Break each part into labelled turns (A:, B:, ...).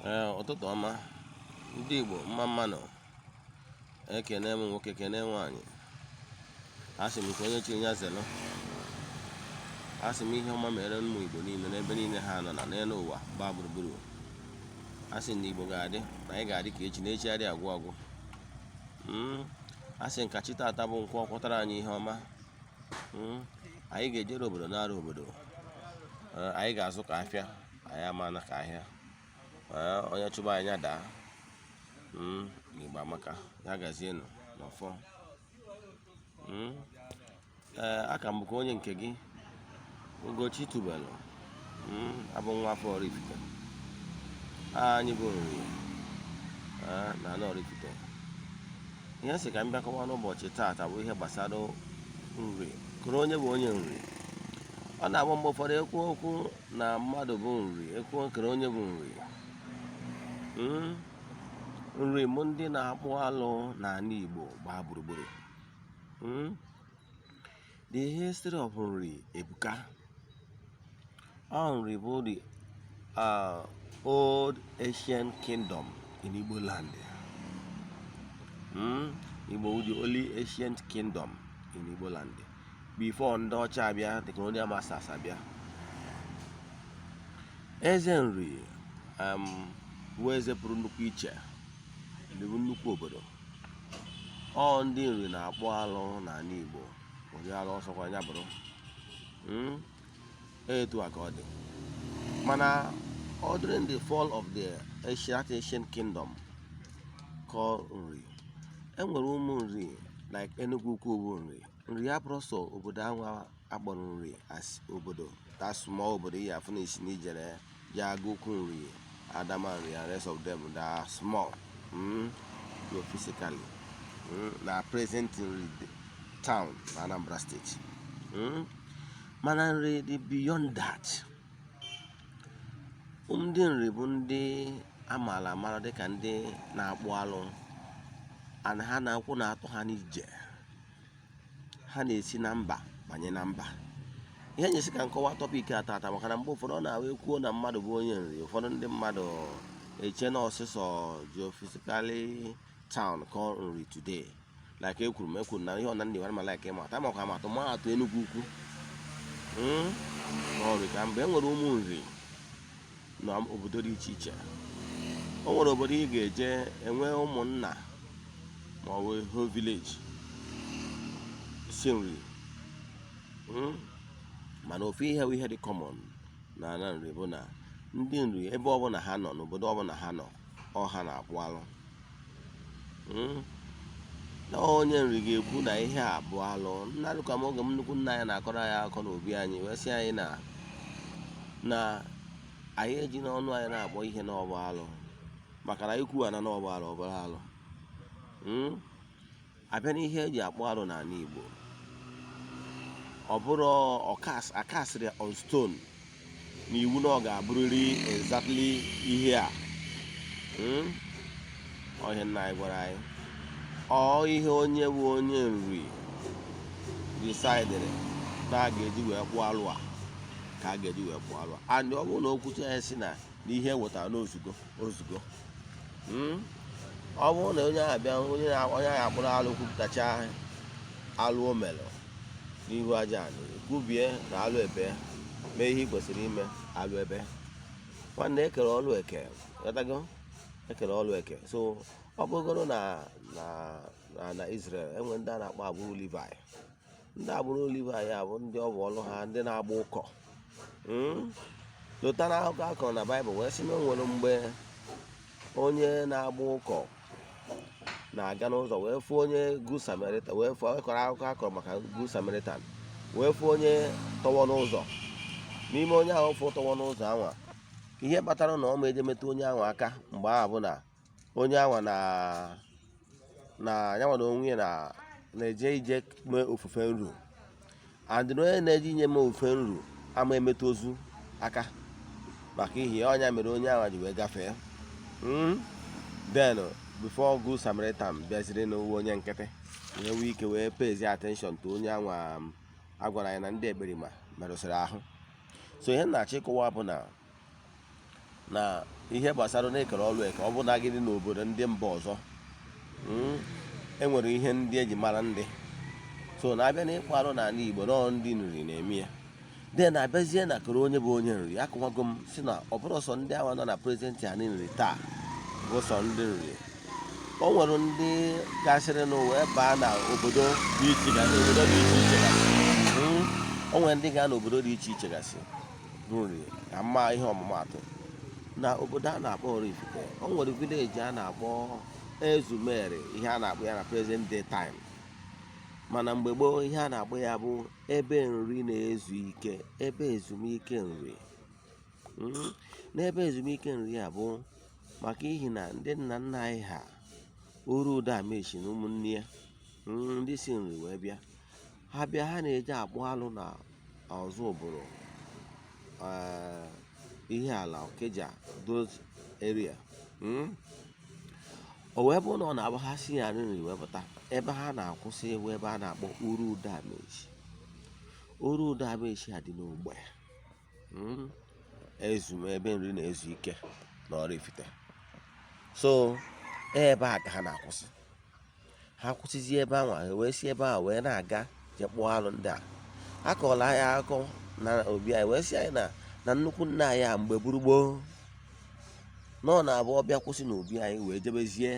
A: Ụtụtụ ọma ndị Igbo, mma nọ. Ekene m nwoke, kene nwaanyị. Asị m ka onye chiri ya zelu. Asị m ihe ọma mere ụmụ Igbo niile n'ebe niile ha nọ na n'elu ụwa gbaa gburugburu. Asị na Igbo ga-adị, na anyị ga-adị ka echi, na echi adị agwụ agwụ. Asị nka chi tata bụ nkwọ kwọtara anyị ihe ọma. Anyị ga-ejere obodo na-arụ obodo. Anyị ga-azụ ka afịa, anyị amana ka ahịa. Onye chụba anya daa. Igbo amaka, ya gazienụ n'ọfọ. Aka m bụkwa onye nke gị, Ugochi tubelu. Abụ nwa afọ Oraifite. Anyị bụ Nri na ala Oraifite. Ihe sị ka m bịakọwa n'ụbọchị taata bụ ihe gbasara nri. Kụrụ onye bụ onye nri. Ọ na-agba mgbe ụfọdụ ekwu okwu na mmadụ bụ nri, ekwu kere onye bụ nri. Nri bụ ndị na-akpụ alụ n'ala Igbo gbaa gburugburu. The history of nri ebuka. Nri bụ the old Asian kingdom in Igbo land. Igbo bụ the only ancient kingdom in Igbo land. Before ndị ọcha abịa, the colonial masters abịa. Eze Nri bụ eze pụrụ nnukwu iche, bụ nnukwu obodo. Ndị Nri na-akpụ alụ n'ala Igbo. Ụdị alụ ọsọkwa anya bụrụ. Etu a ka ọ dị. Mana during the fall of the Asian kingdom called Nri, enwere ụmụ Nri like Enugu Ukwu bụ Nri. Nri abụrụ sọ obodo ahụ akpọrọ Nri as obodo. That small obodo ya afụ na isi n'ijere ya agụ Ukwu Nri, Adama Nri, and rest of them that are small. Physically. Na present Nri town na Anambra State. Mana Nri dị beyond that. Ndị Nri bụ ndị amaala amara dịka ndị na-akpụ alụ. And ha na-akwụ na-atụ ha n'ije. Ha na-esi na mba banye na mba. Ihe nyesi ka nkọwa tọpik a tata maka na mgbe ụfọdụ ọ na-awa ekwuo na mmadụ bụ onye Nri. Ụfọdụ ndị mmadụ eche na ọsịsọ geophysically town called Nri today. Like ekwuru na ihe ọ na ndị nwere like ịmata makwa amatụ maatụ Enugu Ukwu. Nri ka mgbe enwere ụmụ Nri na obodo dị iche iche. O nwere obodo ị ga-eje enwe ụmụnna ma ọ bụ whole village si Nri. Mana ofu ihe bụ ihe dị common na ala Nri bụ na ndị Nri ebe ọbụla ha nọ, n'obodo ọbụla ha nọ, ha na-akpụ alụ. Na onye Nri ga-ekwu na ihe a bụ alụ. Nna dịka m oge m nnukwu nna anyị na-akọrọ anyị akọ n'obi anyị wee sị anyị na anyị eji n'ọnụ anyị na-akpọ ihe n'ọbụ alụ, maka na ikwu ana n'ọbụ alụ ọbụla alụ. Abịa n'ihe eji akpụ alụ n'ala Igbo, ọ bụrụ akasịrị on stone na iwu na ọ ga-abụrịrị exactly ihe a. Ihe nna anyị gwara anyị. Ihe onye bụ onye Nri decidere na a ga-eji wee kpụọ alụ a ka a ga-eji wee kpụọ alụ a. And ọ bụrụ na okwucha ya si na ihe wetara n'ozugo. Ọ bụrụ na onye ahụ bịa, onye ahụ akpụrụ alụ kwupụtacha alụ o mere n'ihu aja anyị, kwubie na alụ ebe mee ihe ị kwesịrị ime alụ ebe. Nwanne ekere ọlụ eke, ekere ọlụ eke. So ọ bụgoro na Israel enwe ndị a na-akpọ agbụrụ Levi. Ndị agbụrụ Levi ya bụ ndị ọ bụ ọlụ ha ndị na-agba ụkọ. Lota na akụkọ akọrọ na Baịbụl wee sị na o nwere mgbe onye na-agba ụkọ na-aga n'ụzọ wee fụ onye Good Samaritan, wee fụ akọrọ akụkọ akọrọ maka Good Samaritan, wee fụ onye tọwọ n'ụzọ. N'ime onye ahụ fụ tọwọ n'ụzọ anwa, ihe kpatara na ọ ma eje metụ onye ahụ aka mgbe ahụ bụ na onye anwa na yanwa na onwe ya na-eje ije mee ofufe nru. And na onye na-eje inye mee ofufe nru ama emetụ ozu aka, maka ihe ọnya mere onye ahụ ji wee gafee. Then before Good Samaritan bịaziri n'uwe onye nkịtị, ihe nwee ike wee pay attention to onye anwa agwara anyị na ndị ekperima merụsịrị ahụ. So ihe na-achọ ịkọwa bụ na ihe gbasara na-ekere ọrụ eke ọ bụ na gịnị n'obodo ndị mba ọzọ enwere ihe ndị eji mara ndị so na-abịa na ịkpụ arụ n'ala Igbo nọọ ndị nri na-eme ya de na-abịazie na kere onye bụ onye nri akụwago m si na ọ bụrụ sọ ndị awa nọ na prezidenti anyị nri taa bụ sọ ndị nri o nwere ndị gasịrị n'ụwa ebe a na obodo dị iche iche gasị o nwere ndị ga n'obodo dị iche iche gasị nri na mma ihe ọmụmatụ na obodo a na-akpọ Oraifite o nwere vileji a na-akpọ Ezumere ihe a na-akpọ ya na present day time mana mgbe gboo ihe a na-akpọ ya bụ ebe nri na-ezu ike ebe ezumike nri n'ebe ezumike nri ya bụ maka ihi na ndị nna nna anyị ha Urudameshi na ụmụnne ya ndị si nri wee bịa ha bịa ha na-eje akpụ alụ na ọzọ ụbụrụ ihe ala Okija those area o wee bụ na ọ na-agba ha si ya nri wepụta ebe ha na-akwụsị ewu ebe a na-akpọ Urudameshi a dị n'ogbe ebe nri na-ezu ike na Oraifite so ebe a ka ha na-akwụsị ha kwụsịzie ebe ahụ wee si ebe ahụ wee na-aga jekpụọ alụ ndị a akọọla anyị akụkọ na obi anyị wee si anyị na nnukwu nna anyị a mgbe gburugburu nọ na-abụ ọbịa kwụsị na obi anyị wee jebezie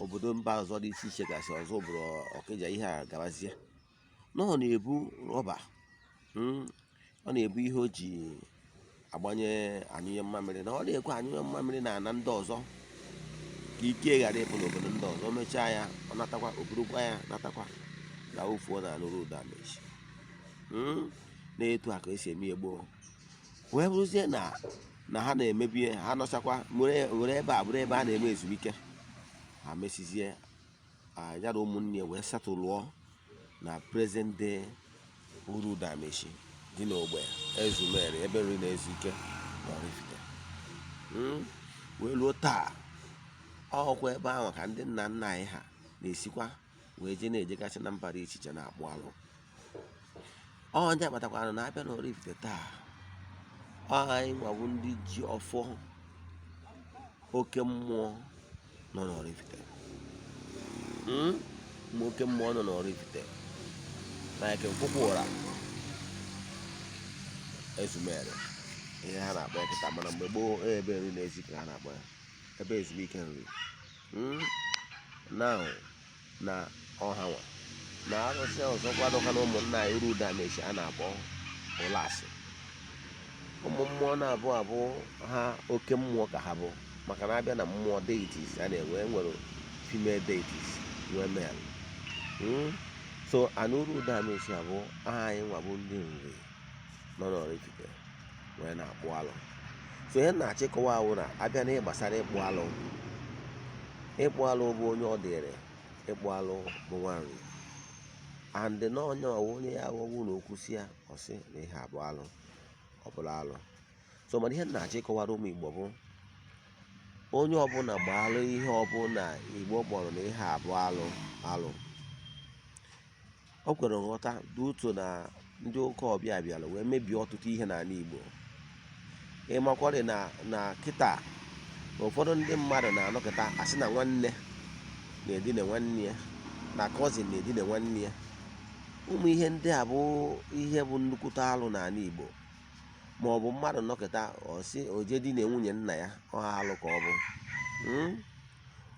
A: obodo mba ọzọ dị iche iche gasị ọzọ bụrụ Okija ihe a gabazie nọ na-ebu rọba ọ na-ebu ihe o ji agbanye anyụnye mmamịrị na ọ na-ekwe anyụnye mmamịrị na ana ndị ọzọ ka ike ghara ịpụ n'obodo ndị ọzọ o mechaa ya ọ natakwa oburukwa ya natakwa na ofuo na Urudameshi na-etu a ka esi eme gboo wee bụrụzie na ha na-emebie ha nọchakwa were ebe a bụrụ ebe a na-eme ezumike ha mesizie ya na ụmụnne wee satụlụọ na present day Urudameshi dị n'ogbe Ezumere ebe nri na-ezu ike na Oraifite wee luo taa ọkwa ebe ahụ ka ndị nna nna anyị ha na-esikwa wee je na-ejegasị na mba dị iche iche na-akpụ alụ onye akpatakwara na abịa na Oraifite taa anyị nwabu ndị ji ọfọ oke mmụọ nọ n'Oraifite oke mmụọ nọ n'Oraifite na eke mkpụkpụ ụra Ezumere ihe ha na-akpọ nkịta mana mgbe gboo ebe nri na-ezi ka ha na-akpọ ya ebe ezumike nri na ọhanwa na arụsị ọzọ kwadokwa na ụmụnna anyị Urudameshi a na-akpọ ụlasị ụmụ mmụọ na-abụ ha oke mmụọ ka ha bụ maka na abịa na mmụọ deities a nwere female deities nwee male so ana Urudameshi abụ aha anyị nwabụ ndị nri nọ n'Oraifite wee na-akpụ alụ so ihe na-achịkọwa awụ na abịa na ịgbasara ịkpụ alụ bụ onye ọ dịrị ịkpụ alụ bụ nwanri and na onye ọwụ onye ya awụwụ na okwu si ya ọsị na ihe abụ alụ ọbụla alụ so mana ihe na-achọ ịkọwara ụmụ Igbo bụ onye ọbụla gbaalụ ihe ọbụla Igbo kpọrọ na ihe abụ alụ o kwere nghọta dị uto na ndị ụka ọbịa bịara wee mebie ọtụtụ ihe n'ala Igbo ịmakwari na kịta na ụfọdụ ndị mmadụ na-anọkịta asị na nwanne na-edina nwanne ya na cousin na-edina nwanne ya ụmụ ihe ndị a bụ ihe bụ nnukwute alụ n'ala Igbo ma ọ bụ mmadụ nọkịta oje di na nwunye nna ya ọha alụ ka ọ bụ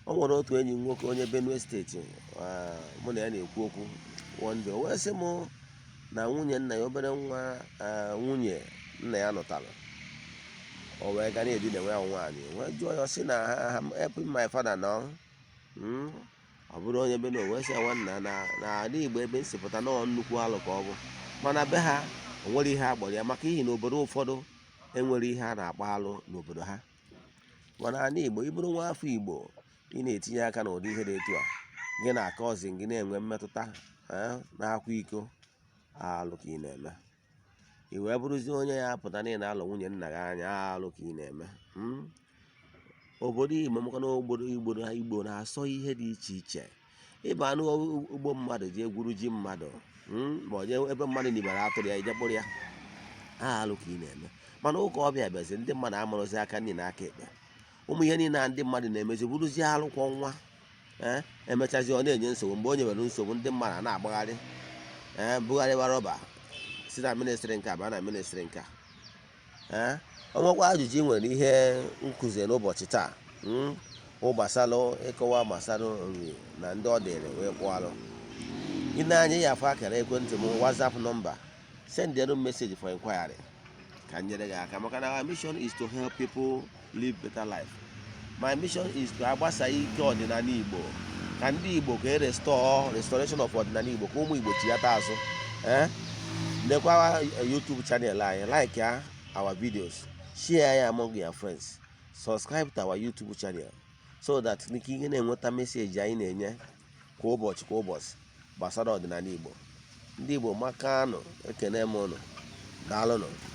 A: o nwere otu enyi nwoke onye Benue steeti mụ na ya na-ekwu okwu one day o wee sị m na nwunye nna ya obere nwa nwunye nna ya nụtara o wee ga na-edina nwa ya nwaanyị wee jụọ ya sị na helping my father na ọ bụrụ onye Benue wee sị ya nwanna na ala Igbo ebe nsipụta nọọ nnukwu alụ ka ọ bụ mana be ha o nwere ihe a gbọrọ ya maka ihi na obodo ụfọdụ enwere ihe a na-akpọ alụ n'obodo ha mana ala Igbo ịbụrụ nwa afọ Igbo ị na-etinye aka n'ụdị ihe dị etu a gị na cousin gị na-enwe mmetụta na-akwa iko alụ ka ị na-eme i wee bụrụzie onye ya pụta na ị na-alụ nwunye nna gị anya alụ ka ị na-eme obodo Igbo maka na obodo Igbo na-asọ ihe dị iche iche ịba anụ ugbo mmadụ ji egwuru ji mmadụ ma ọ jee ebe mmadụ nibara atụrụ ya ije kpụrụ ya alụ ka ị na-eme mana ụka ọbịa bịazi ndị mmadụ amarụzi aka nri na aka ekpe ụmụ ihe niile ndị mmadụ na-emezi bụrụzie alụ kwa ọnwa emechazi ọ na-enye nsogbu mgbe o nyewere nsogbu ndị mmadụ na-agbagharị bugharịwa rọba si na ministrị nke baa na ministrị nke ọnwekwa ajụjụ ị nwere ihe nkụzi n'ụbọchị taa gbasara ịkọwa gbasara nri na ndị ọ dịrị wee kwụalụ ị na-anya ya afọ akara ekwentị m WhatsApp nọmba send them message for inquiry ka m nyere gị aka maka na our mission is to help people live better life. My mission is to agbasa ike ọdịnala Igbo ka ndị Igbo ka restoration of ọdịnala Igbo ka ụmụ Igbo chighata azụ nekwa YouTube channel anyị like our videos, share ya among your friends, subscribe to our YouTube channel so that ị na-enweta meseji anyị na-enye kwa ụbọchị gbasara ọdịnala Igbo. Ndị Igbo makanụ, ekene m ụnụ, daalụnụ.